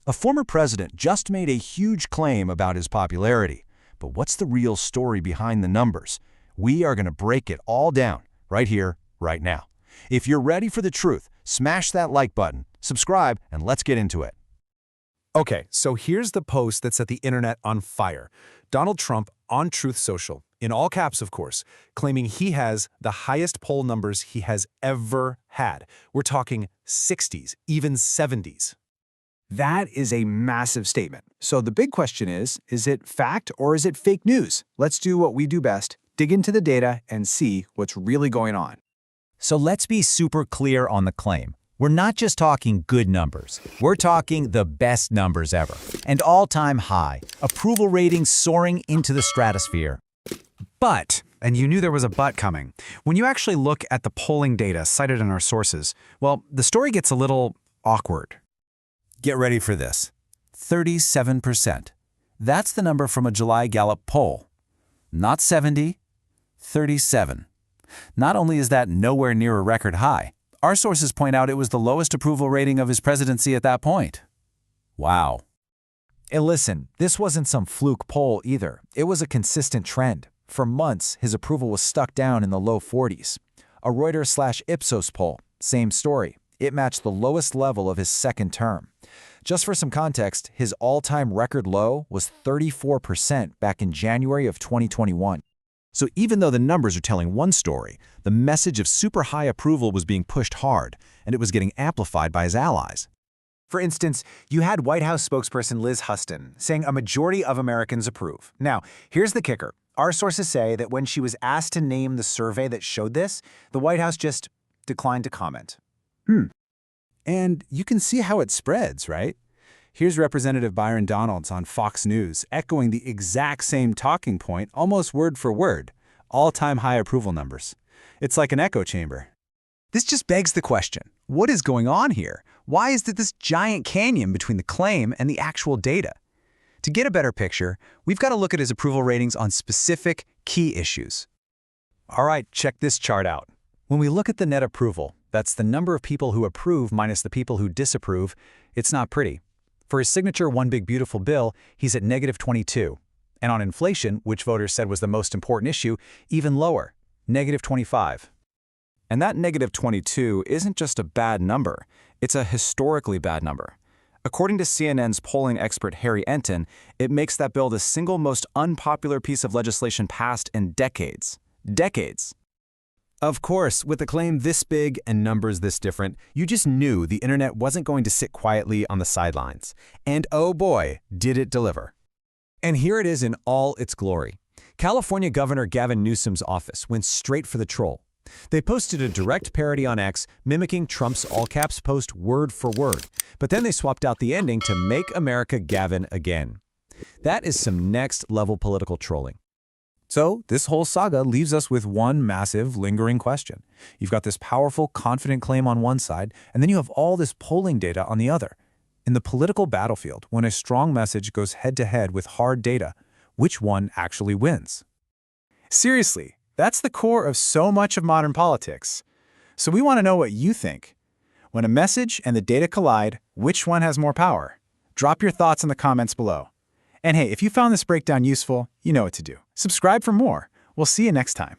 A former president just made a huge claim about his popularity. But what's the real story behind the numbers? We are going to break it all down right here, right now. If you're ready for the truth, smash that like button, subscribe, and let's get into it. Okay, so here's the post that set the internet on fire. Donald Trump on Truth Social, in all caps of course, claiming he has the highest poll numbers he has ever had. We're talking 60s, even 70s. That is a massive statement. So the big question is it fact or is it fake news? Let's do what we do best, dig into the data and see what's really going on. So let's be super clear on the claim. We're not just talking good numbers. We're talking the best numbers ever. And all-time high. Approval ratings soaring into the stratosphere. But, and you knew there was a but coming, when you actually look at the polling data cited in our sources, well, the story gets a little awkward. Get ready for this. 37%. That's the number from a July Gallup poll. Not 70, 37. Not only is that nowhere near a record high, our sources point out it was the lowest approval rating of his presidency at that point. Wow. And listen, this wasn't some fluke poll either. It was a consistent trend. For months, his approval was stuck down in the low 40s. A Reuters/Ipsos poll, same story. It matched the lowest level of his second term. Just for some context, his all-time record low was 34% back in January of 2021. So even though the numbers are telling one story, the message of super high approval was being pushed hard, and it was getting amplified by his allies. For instance, you had White House spokesperson Liz Huston saying a majority of Americans approve. Now, here's the kicker. Our sources say that when she was asked to name the survey that showed this, the White House just declined to comment. And you can see how it spreads, right? Here's Representative Byron Donalds on Fox News echoing the exact same talking point, almost word for word. All-time high approval numbers. It's like an echo chamber. This just begs the question, what is going on here? Why is there this giant canyon between the claim and the actual data? To get a better picture, we've got to look at his approval ratings on specific key issues. All right, check this chart out. When we look at the net approval, that's the number of people who approve minus the people who disapprove, it's not pretty. For his signature One Big Beautiful Bill, he's at -22. And on inflation, which voters said was the most important issue, even lower, -25. And that -22 isn't just a bad number, it's a historically bad number. According to CNN's polling expert Harry Enton, it makes that bill the single most unpopular piece of legislation passed in decades. Decades. Of course, with a claim this big and numbers this different, you just knew the internet wasn't going to sit quietly on the sidelines. And oh boy, did it deliver. And here it is in all its glory. California Governor Gavin Newsom's office went straight for the troll. They posted a direct parody on X, mimicking Trump's all-caps post word for word. But then they swapped out the ending to Make America Gavin Again. That is some next-level political trolling. So this whole saga leaves us with one massive, lingering question. You've got this powerful, confident claim on one side, and then you have all this polling data on the other. In the political battlefield, when a strong message goes head-to-head with hard data, which one actually wins? Seriously, that's the core of so much of modern politics. So we want to know what you think. When a message and the data collide, which one has more power? Drop your thoughts in the comments below. And hey, if you found this breakdown useful, you know what to do. Subscribe for more. We'll see you next time.